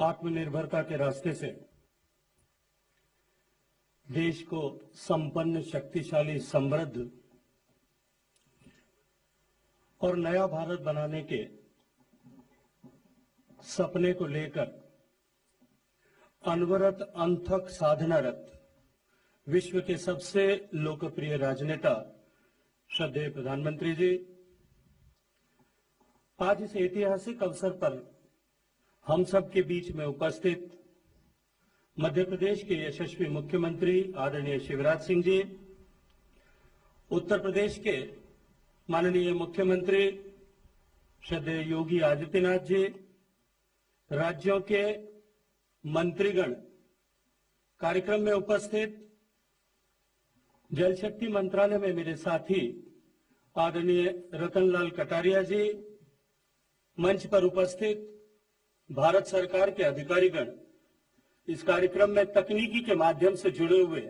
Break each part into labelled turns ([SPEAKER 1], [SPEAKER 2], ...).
[SPEAKER 1] आत्मनिर्भरता के रास्ते से देश को संपन्न, शक्तिशाली, समृद्ध और नया भारत बनाने के सपने को लेकर अनवरत अनथक साधनारत विश्व के सबसे लोकप्रिय राजनेता श्रद्धेय प्रधानमंत्री जी आज इस ऐतिहासिक अवसर पर हम सब के बीच में उपस्थित मध्य प्रदेश के यशस्वी मुख्यमंत्री आदरणीय शिवराज सिंह जी, उत्तर प्रदेश के माननीय मुख्यमंत्री श्रद्धेय योगी आदित्यनाथ जी, राज्यों के मंत्रीगण, कार्यक्रम में उपस्थित जल शक्ति मंत्रालय में मेरे साथी आदरणीय रतनलाल कटारिया जी, मंच पर उपस्थित भारत सरकार के अधिकारीगण, इस कार्यक्रम में तकनीकी के माध्यम से जुड़े हुए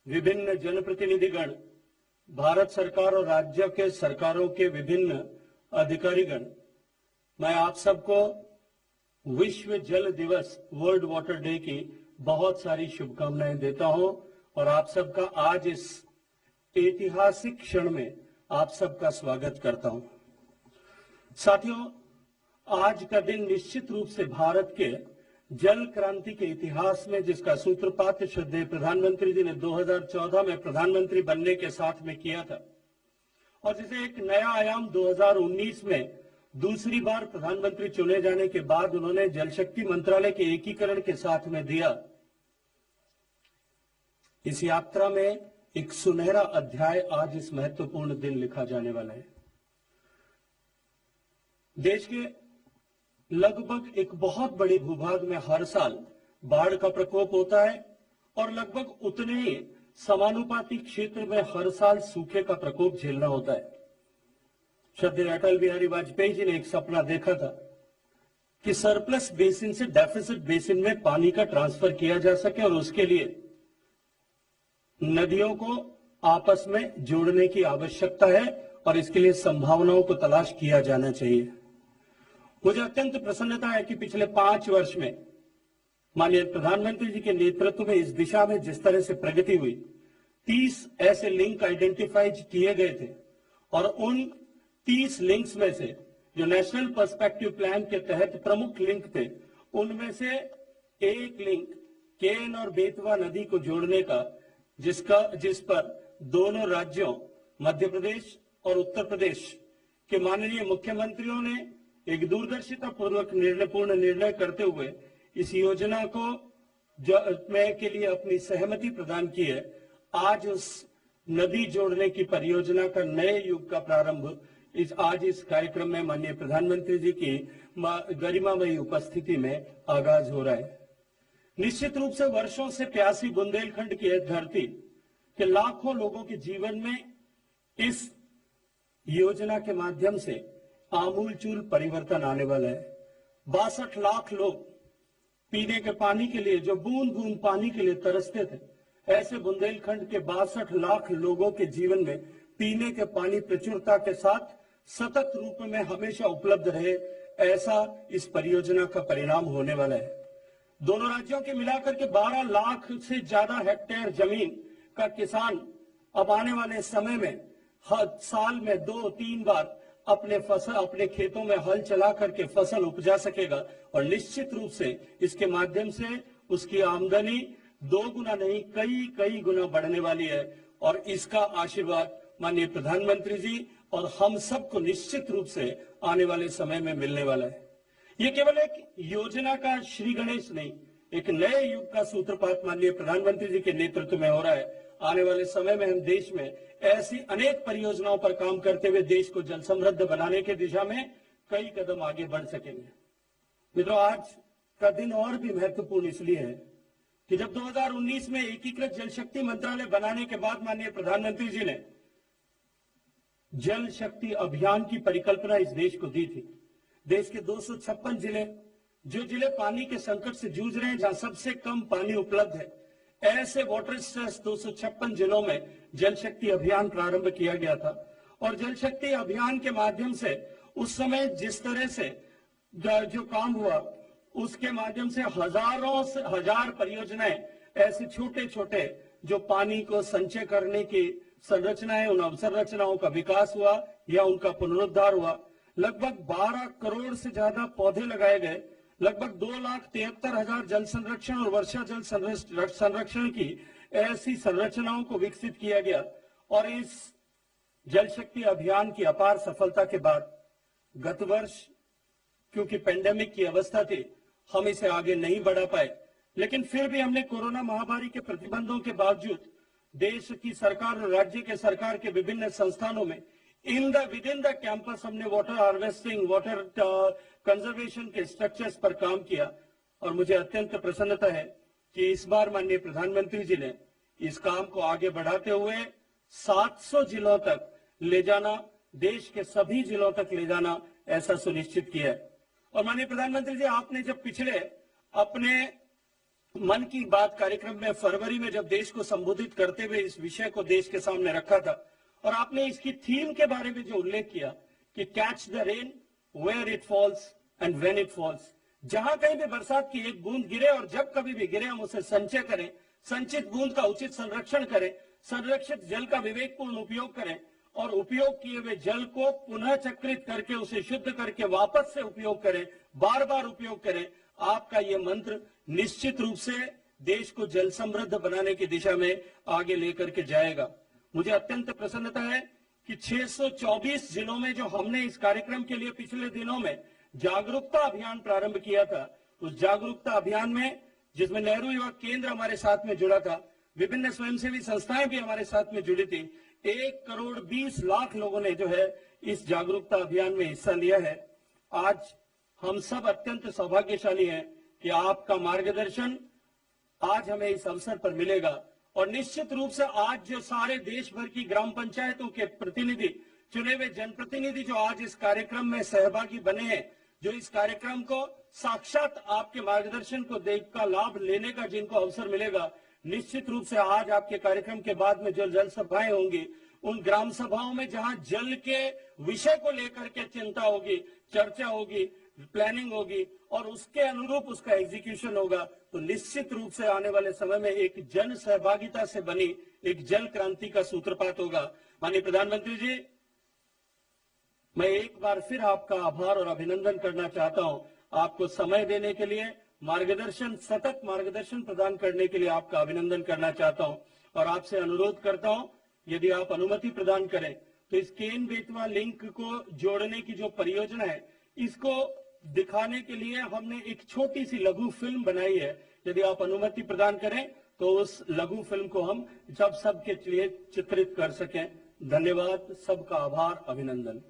[SPEAKER 1] विभिन्न जनप्रतिनिधिगण, भारत सरकार और राज्य के सरकारों के विभिन्न अधिकारीगण, मैं आप सबको विश्व जल दिवस, वर्ल्ड वाटर डे की बहुत सारी शुभकामनाएं देता हूं और आप सबका आज इस ऐतिहासिक क्षण में आप सबका स्वागत करता हूं। साथियों, आज का दिन निश्चित रूप से भारत के जल क्रांति के इतिहास में, जिसका सूत्रपात श्रद्धेय प्रधानमंत्री जी ने 2014 में प्रधानमंत्री बनने के साथ में किया था और जिसे एक नया आयाम 2019 में दूसरी बार प्रधानमंत्री चुने जाने के बाद उन्होंने जल शक्ति मंत्रालय के एकीकरण के साथ में दिया। इस यात्रा में एक सुनहरा अध्याय आज इस महत्वपूर्ण दिन लिखा जाने वाला है। देश के लगभग एक बहुत बड़े भूभाग में हर साल बाढ़ का प्रकोप होता है और लगभग उतने ही समानुपाती क्षेत्र में हर साल सूखे का प्रकोप झेलना होता है। श्रद्धेय अटल बिहारी वाजपेयी जी ने एक सपना देखा था कि सरप्लस बेसिन से डेफिसिट बेसिन में पानी का ट्रांसफर किया जा सके और उसके लिए नदियों को आपस में जोड़ने की आवश्यकता है और इसके लिए संभावनाओं को तलाश किया जाना चाहिए। मुझे अत्यंत प्रसन्नता है कि पिछले 5 वर्ष में माननीय प्रधानमंत्री जी के नेतृत्व में इस दिशा में जिस तरह से प्रगति हुई, 30 ऐसे लिंक आइडेंटिफाई किए गए थे और उन 30 लिंक्स में से जो नेशनल पर्सपेक्टिव प्लान के तहत प्रमुख लिंक थे, उनमें से एक लिंक केन और बेतवा नदी को जोड़ने का, जिस पर दोनों राज्यों मध्य प्रदेश और उत्तर प्रदेश के माननीय मुख्यमंत्रियों ने एक दूरदर्शिता पूर्वक पूर्ण निर्णय करते हुए इस योजना को के लिए अपनी सहमति प्रदान की है। आज उस नदी जोड़ने की परियोजना का नए युग का प्रारंभ आज इस कार्यक्रम में माननीय प्रधानमंत्री जी की गरिमामयी उपस्थिति में आगाज हो रहा है। निश्चित रूप से वर्षों से प्यासी बुंदेलखंड की धरती के लाखों लोगों के जीवन में इस योजना के माध्यम से आमूलचूल परिवर्तन आने वाला है। 62 लाख लोग पीने के पानी के लिए, जो बूंद बूंद पानी के लिए तरसते थे, ऐसे बुंदेलखंड के 62 लाख लोगों के जीवन में पीने के पानी प्रचुरता के साथ सतत रूप में हमेशा उपलब्ध रहे, ऐसा इस परियोजना का परिणाम होने वाला है। दोनों राज्यों के मिलाकर के 12 लाख से ज्यादा हेक्टेयर जमीन का किसान अब आने वाले समय में हर साल में 2-3 बार अपने खेतों में हल चला करके फसल उपजा सकेगा और निश्चित रूप से इसके माध्यम से उसकी आमदनी 2 गुना नहीं, कई गुना बढ़ने वाली है और इसका आशीर्वाद माननीय प्रधानमंत्री जी और हम सबको निश्चित रूप से आने वाले समय में मिलने वाला है। ये केवल एक योजना का श्री गणेश नहीं, एक नए युग का सूत्रपात माननीय प्रधानमंत्री जी के नेतृत्व में हो रहा है। आने वाले समय में हम देश में ऐसी अनेक परियोजनाओं पर काम करते हुए देश को जल समृद्ध बनाने की दिशा में कई कदम आगे बढ़ सकेंगे। मित्रों, आज का दिन और भी महत्वपूर्ण इसलिए है कि जब 2019 में एकीकृत जल शक्ति मंत्रालय बनाने के बाद माननीय प्रधानमंत्री जी ने जल शक्ति अभियान की परिकल्पना इस देश को दी थी। देश के 256 जिले, जो जिले पानी के संकट से जूझ रहे हैं, जहां सबसे कम पानी उपलब्ध है, ऐसे वाटर स्ट्रेस 256 जिलों में जल शक्ति अभियान प्रारंभ किया गया था और जल शक्ति अभियान के माध्यम से उस समय जिस तरह से जो काम हुआ उसके माध्यम से हजारों से हजार परियोजनाएं ऐसे छोटे छोटे जो पानी को संचय करने की संरचनाएं, उन अवसंरचनाओं का विकास हुआ या उनका पुनरुद्धार हुआ। लगभग 12 करोड़ से ज्यादा पौधे लगाए गए, लगभग 2,73,000 जल संरक्षण और वर्षा जल संरक्षण की ऐसी संरचनाओं को विकसित किया गया। और इस जल शक्ति अभियान की अपार सफलता के बाद गत वर्ष, क्योंकि पेंडेमिक की अवस्था थी, हम इसे आगे नहीं बढ़ा पाए, लेकिन फिर भी हमने कोरोना महामारी के प्रतिबंधों के बावजूद देश की सरकार और राज्य के सरकार के विभिन्न संस्थानों में विद इन द कैंपस हमने वाटर हार्वेस्टिंग, वाटर कंजर्वेशन के स्ट्रक्चर्स पर काम किया। और मुझे अत्यंत प्रसन्नता है कि इस बार माननीय प्रधानमंत्री जी ने इस काम को आगे बढ़ाते हुए 700 जिलों तक ले जाना, देश के सभी जिलों तक ले जाना, ऐसा सुनिश्चित किया है। और माननीय प्रधानमंत्री जी, आपने जब पिछले अपने मन की बात कार्यक्रम में फरवरी में जब देश को संबोधित करते हुए इस विषय को देश के सामने रखा था, और आपने इसकी थीम के बारे में जो उल्लेख किया कि catch the rain where it falls and when it falls, जहां कहीं भी बरसात की एक बूंद गिरे और जब कभी भी गिरे हम उसे संचय करें, संचित बूंद का उचित संरक्षण करें, संरक्षित जल का विवेकपूर्ण उपयोग करें और उपयोग किए हुए जल को पुनः चक्रित करके उसे शुद्ध करके वापस से उपयोग करें, बार बार उपयोग करें। आपका ये मंत्र निश्चित रूप से देश को जल समृद्ध बनाने की दिशा में आगे लेकर के जाएगा। मुझे अत्यंत प्रसन्नता है कि 624 जिलों में जो हमने इस कार्यक्रम के लिए पिछले दिनों में जागरूकता अभियान प्रारंभ किया था, उस जागरूकता अभियान में जिसमें नेहरू युवा केंद्र हमारे साथ में जुड़ा था, विभिन्न स्वयंसेवी संस्थाएं भी हमारे साथ में जुड़ी थी, 1,20,00,000 लोगों ने जो है इस जागरूकता अभियान में हिस्सा लिया है। आज हम सब अत्यंत सौभाग्यशाली हैं कि आपका मार्गदर्शन आज हमें इस अवसर पर मिलेगा। और निश्चित रूप से आज जो सारे देश भर की ग्राम पंचायतों के प्रतिनिधि, चुने हुए जनप्रतिनिधि जो आज इस कार्यक्रम में सहभागी बने हैं, जो इस कार्यक्रम को साक्षात आपके मार्गदर्शन को देख का लाभ लेने का जिनको अवसर मिलेगा, निश्चित रूप से आज आपके कार्यक्रम के बाद में जो जल सभाएं होंगी, उन ग्राम सभाओं में जहां जल के विषय को लेकर के चिंता होगी, चर्चा होगी, प्लानिंग होगी और उसके अनुरूप उसका एग्जीक्यूशन होगा, तो निश्चित रूप से आने वाले समय में एक जन सहभागिता से बनी एक जल क्रांति का सूत्रपात होगा। माननीय प्रधानमंत्री जी, मैं एक बार फिर आपका आभार और अभिनंदन करना चाहता हूं। आपको समय देने के लिए, मार्गदर्शन, सतत मार्गदर्शन प्रदान करने के लिए आपका अभिनंदन करना चाहता हूं और आपसे अनुरोध करता हूं, यदि आप अनुमति प्रदान करें तो इस केन बेतवा लिंक को जोड़ने की जो परियोजना है, इसको दिखाने के लिए हमने एक छोटी सी लघु फिल्म बनाई है। यदि आप अनुमति प्रदान करें तो उस लघु फिल्म को हम सबके लिए चित्रित कर सकें। धन्यवाद, सबका आभार, अभिनंदन।